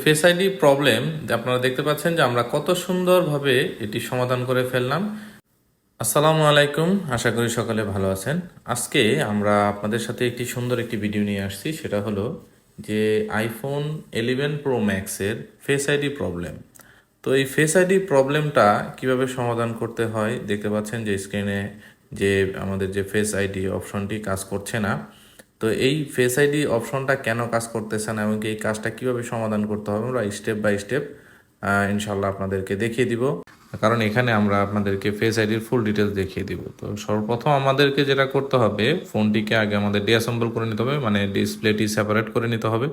Face ID problem আপনারা দেখতে পাচ্ছেন যে আমরা কত সুন্দরভাবে এটি সমাধান করে ফেললাম। আসসালামু আলাইকুম, আশা করি সকালে ভালো আছেন। আজকে আমরা আপনাদের সাথে একটি ভিডিও নিয়ে আসছি, সেটা হলো যে আইফোন 11 প্রো ম্যাক্সের ফেস আইডি প্রবলেম। তো এই ফেস আইডি প্রবলেমটা কিভাবে সমাধান করতে হয় দেখতে পাচ্ছেন যে স্ক্রিনে যে আমাদের যে ফেস আইডি অপশনটি কাজ করছে না। তো এই ফেস আইডি অপশনটা কেন কাজ করতেছে না এবং এই কাজটা কিভাবে সমাধান করতে হবে আমরা স্টেপ বাই স্টেপ ইনশাল্লাহ আপনাদেরকে দেখিয়ে দিব, কারণ এখানে আমরা আপনাদেরকে ফেস আইডির ফুল ডিটেলস দেখিয়ে দিব। তো সর্বপ্রথম আমাদেরকে যেটা করতে হবে, ফোনটিকে আগে আমাদের ডিঅ্যাসেম্বল করে নিতে হবে, মানে ডিসপ্লেটি সেপারেট করে নিতে হবে,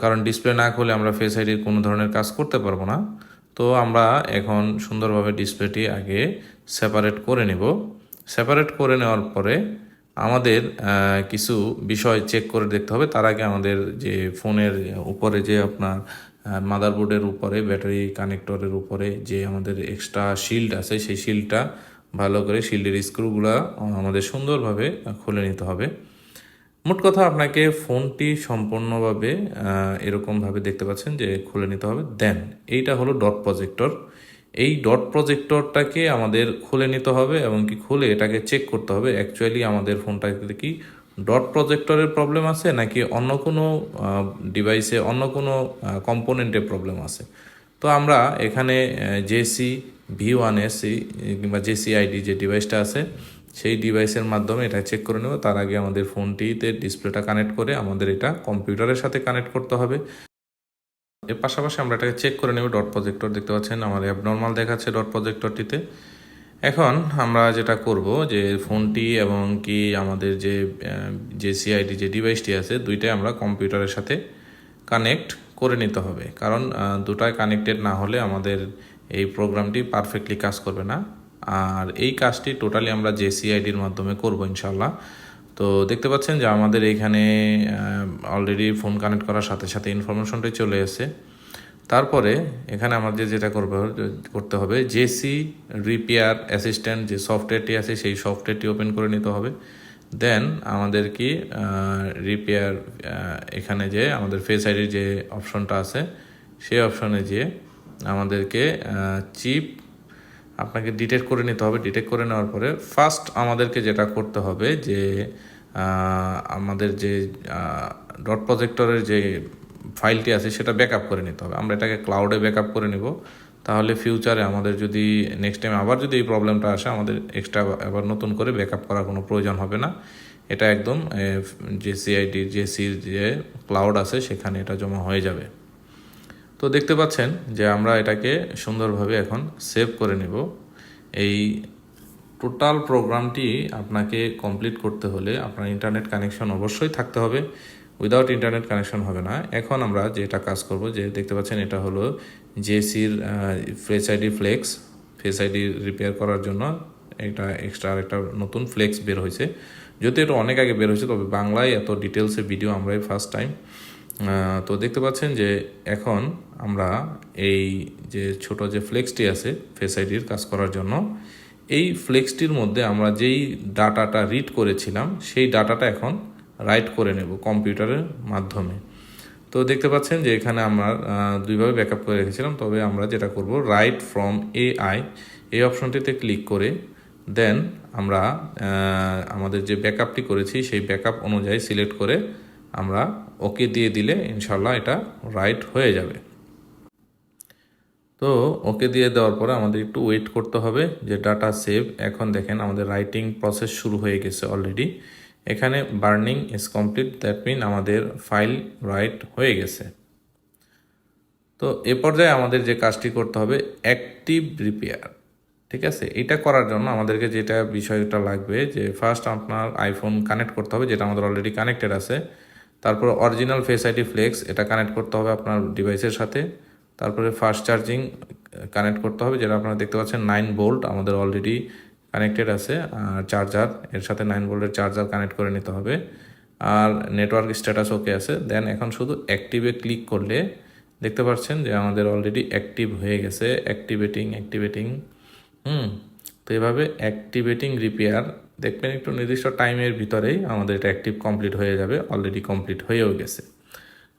কারণ ডিসপ্লে না খুলে আমরা ফেস আইডির কোনো ধরনের কাজ করতে পারবো না। তো আমরা এখন সুন্দরভাবে ডিসপ্লেটি আগে সেপারেট করে নেব। সেপারেট করে নেওয়ার পরে আমাদের কিছু বিষয় চেক করে দেখতে হবে। তার আগে আমাদের যে ফোনের উপরে যে আপনার মাদারবোর্ডের উপরে ব্যাটারি কানেক্টরের উপরে যে আমাদের এক্সট্রা শিল্ড আছে, সেই শিল্ডটা ভালো করে শিল্ডের স্ক্রুগুলো আমাদের সুন্দরভাবে খুলে নিতে হবে। মোট কথা আপনাকে ফোনটি সম্পূর্ণভাবে এরকমভাবে দেখতে পাচ্ছেন যে খুলে নিতে হবে। দেন এইটা হলো ডট প্রজেক্টর। এই ডট প্রজেক্টরটাকে আমাদের খুলে নিতে হবে এবং কি খুলে এটাকে চেক করতে হবে অ্যাকচুয়ালি আমাদের ফোনটাতে কি ডট প্রজেক্টরের প্রবলেম আছে নাকি অন্য কোনো ডিভাইসে অন্য কোনো কম্পোনেন্টের প্রবলেম আছে। তো আমরা এখানে JC-V1S কিংবা JCID যে ডিভাইসটা আছে সেই ডিভাইসের মাধ্যমে এটা চেক করে নেব। তার আগে আমাদের ফোনটিতে ডিসপ্লেটা কানেক্ট করে আমাদের এটা কম্পিউটারের সাথে কানেক্ট করতে হবে। এর পাশাপাশি আমরা এটাকে চেক করে নেব। ডট প্রজেক্টর দেখতে পাচ্ছেন আমার অ্যাবনর্মাল দেখাচ্ছে ডট প্রজেক্টরটিতে। এখন আমরা যেটা করব যে ফোনটি এবং কি আমাদের যে JCID যে ডিভাইসটি আছে দুইটাই আমরা কম্পিউটারের সাথে কানেক্ট করে নিতে হবে, কারণ দুটাই কানেক্টেড না হলে আমাদের এই প্রোগ্রামটি পারফেক্টলি কাজ করবে না। আর এই কাজটি টোটালি আমরা JCIDর মাধ্যমে করব ইনশাল্লাহ। তো দেখতে পাচ্ছেন যে আমাদের এইখানে অলরেডি ফোন কানেক্ট করার সাথে সাথে ইনফরমেশনটাই চলে এসেছে। তারপরে এখানে আমাদের যেটা করতে হবে JC রিপেয়ার অ্যাসিস্ট্যান্ট যে সফটওয়্যারটি আছে সেই সফটওয়্যারটি ওপেন করে নিতে হবে। দেন আমাদের কি রিপেয়ার এখানে যে আমাদের ফেস আইডির যে অপশনটা আছে সেই অপশনে যে আমাদেরকে চিপ আপনাকে ডিটেক্ট করে নিতে হবে। ডিটেক্ট করে নেওয়ার পরে ফার্স্ট আমাদেরকে যেটা করতে হবে যে আমাদের যে ডট প্রজেক্টরের যে ফাইলটি আছে সেটা ব্যাকআপ করে নিতে হবে। আমরা এটাকে ক্লাউডে ব্যাকআপ করে নিব, তাহলে ফিউচারে আমাদের যদি নেক্সট টাইম আবার যদি এই প্রবলেমটা আসে আমাদের এক্সট্রা আবার নতুন করে ব্যাকআপ করার কোনো প্রয়োজন হবে না। এটা একদম JCID যে ক্লাউড আছে সেখানে এটা জমা হয়ে যাবে। তো দেখতে পাচ্ছেন যে আমরা এটাকে সুন্দরভাবে এখন সেভ করে নিব। এই টোটাল প্রোগ্রামটি আপনাকে কমপ্লিট করতে হলে আপনার ইন্টারনেট কানেকশন অবশ্যই থাকতে হবে, উইদাউট ইন্টারনেট কানেকশন হবে না। এখন আমরা যেটা কাজ করব, যে দেখতে পাচ্ছেন এটা হলো JCর ফেস আইডি রিপেয়ার করার জন্য এটা এক্সট্রা আরেকটা নতুন ফ্লেক্স বের হয়েছে। যদিও এটা অনেক আগে বের হয়েছে, তবে বাংলায় এত ডিটেলসে ভিডিও আমরাই ফার্স্ট টাইম। তো দেখতে পাচ্ছেন যে এখন আমরা এই যে ছোট যে ফ্লেক্সটি আছে ফেস আইডির কাজ করার জন্য, এই ফ্লেক্সটির মধ্যে আমরা যেই ডাটাটা রিড করেছিলাম সেই ডাটাটা এখন রাইট করে নেব কম্পিউটারের মাধ্যমে। তো দেখতে পাচ্ছেন যে এখানে আমরা দুইভাবে ব্যাকআপ করে রেখেছিলাম, তবে আমরা যেটা করব রাইট ফ্রম AI এই অপশনটিতে ক্লিক করে দেন আমরা আমাদের যে ব্যাকআপটি করেছি সেই ব্যাকআপ অনুযায়ী সিলেক্ট করে আমরা ওকে দিয়ে দিলে ইনশাল্লাহ এটা রাইট হয়ে যাবে। তো ওকে দিয়ে দেওয়ার পরে আমাদের একটু ওয়েট করতে হবে যে ডাটা সেভ। এখন দেখেন আমাদের রাইটিং প্রসেস শুরু হয়ে গেছে অলরেডি। এখানে burning is complete, that mean আমাদের ফাইল রাইট হয়ে গেছে। তো এ পর্যায়ে আমাদের যে কাজটি করতে হবে অ্যাক্টিভ রিপেয়ার, ঠিক আছে। এটা করার জন্য আমাদেরকে যেটা বিষয়টা লাগবে যে ফার্স্ট আপনার আইফোন কানেক্ট করতে হবে, যেটা আমাদের অলরেডি কানেক্টেড আছে। তারপর অরিজিনাল ফেস আইডি ফ্লেক্স এটা কানেক্ট করতে হবে আপনার ডিভাইসের সাথে। তারপরে ফাস্ট চার্জিং কানেক্ট করতে হবে, যেটা আপনারা দেখতে পাচ্ছেন 9 ভোল্ট আমাদের অলরেডি কানেক্টেড আছে। আর চার্জার এর সাথে 9 ভোল্টের চার্জার কানেক্ট করে নিতে হবে। আর নেটওয়ার্ক স্ট্যাটাস ওকে আছে। দেন এখন শুধু অ্যাক্টিভে ক্লিক করলে দেখতে পাচ্ছেন যে আমাদের অলরেডি অ্যাক্টিভ হয়ে গেছে। অ্যাক্টিভেটিং তো এভাবে অ্যাক্টিভেটিং রিপেয়ার দেখবেন একটু নির্দিষ্ট টাইমের ভিতরেই আমাদের এটা অ্যাক্টিভ কমপ্লিট হয়ে যাবে। অলরেডি কমপ্লিট হয়েও গেছে।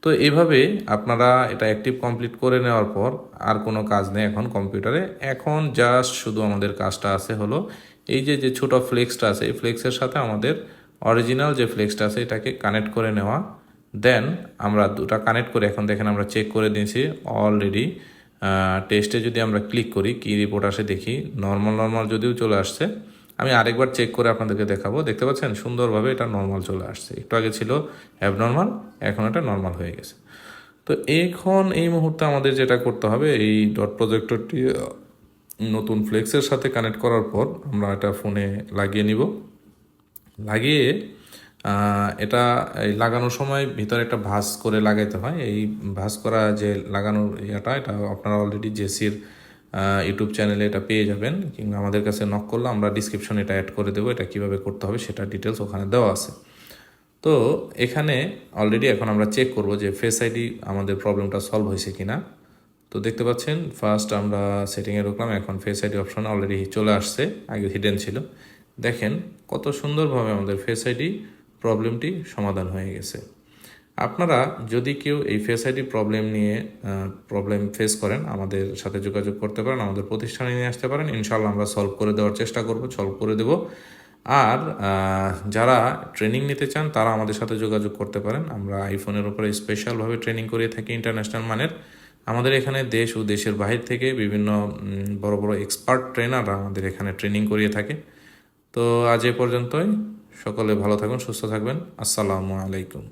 তো এইভাবে আপনারা এটা অ্যাক্টিভ কমপ্লিট করে নেওয়ার পর আর কোনো কাজ নেই এখন কম্পিউটারে। এখন জাস্ট শুধু আমাদের কাজটা আছে হলো এই যে যে ছোটো ফ্লেক্সটা আছে, এই ফ্লেক্সের সাথে আমাদের অরিজিনাল যে ফ্লেক্সটা আছে এটাকে কানেক্ট করে নেওয়া। দেন আমরা দুটা কানেক্ট করে এখন দেখেন আমরা চেক করে দিয়েছি অলরেডি। টেস্টে যদি আমরা ক্লিক করি কি রিপোর্ট আসে দেখি, নর্মাল নর্মাল যদিও চলে আসছে। আমি আরেকবার চেক করে আপনাদেরকে দেখাবো। দেখতে পাচ্ছেন সুন্দরভাবে এটা নর্মাল চলে আসছে। একটু আগে ছিল অ্যাবনর্মাল, এখন এটা নর্মাল হয়ে গেছে। তো এখন এই মুহূর্তে আমাদের যেটা করতে হবে, এই ডট প্রজেক্টরটি নতুন ফ্লেক্সের সাথে কানেক্ট করার পর আমরা এটা ফোনে লাগিয়ে নিব। লাগিয়ে এটা এই লাগানোর সময় ভিতরে একটা ভাঁজ করে লাগাইতে হয়। এই ভাঁজ করা যে লাগানোর এটা আপনারা অলরেডি জেসির ইউটিউব চ্যানেলে এটা পেয়ে যাবেন, কিংবা আমাদের কাছে নক করলে আমরা ডিসক্রিপশনে এটা অ্যাড করে দেবো। এটা কীভাবে করতে হবে সেটা ডিটেলস ওখানে দেওয়া আছে। তো এখানে অলরেডি এখন আমরা চেক করব যে ফেস আইডি আমাদের প্রবলেমটা সলভ হয়েছে কি না। তো দেখতে পাচ্ছেন ফার্স্ট আমরা সেটিংয়ে ঢুকলাম, এখন ফেস আইডি অপশন অলরেডি চলে আসছে, আগে হিডেন ছিল। দেখেন কত সুন্দরভাবে আমাদের ফেস আইডি প্রবলেমটি সমাধান হয়ে গেছে। আপনারা যদি কেউ এই ফেস আইডি প্রবলেম নিয়ে প্রবলেম ফেস করেন, আমাদের সাথে যোগাযোগ করতে পারেন, আমাদের প্রতিষ্ঠানে নিয়ে আসতে পারেন। ইনশাল্লাহ আমরা সলভ করে দেওয়ার চেষ্টা করব, সলভ করে দেব। আর যারা ট্রেনিং নিতে চান তারা আমাদের সাথে যোগাযোগ করতে পারেন। আমরা আইফোনের উপরে স্পেশালভাবে ট্রেনিং করিয়ে থাকি ইন্টারন্যাশনাল মানের। আমাদের এখানে দেশ ও দেশের বাহির থেকে বিভিন্ন বড় বড় এক্সপার্ট ট্রেনাররা আমাদের এখানে ট্রেনিং করিয়ে থাকে। তো আজ এ পর্যন্তই। সকলে ভালো থাকুন, সুস্থ থাকবেন। আসসালামু আলাইকুম।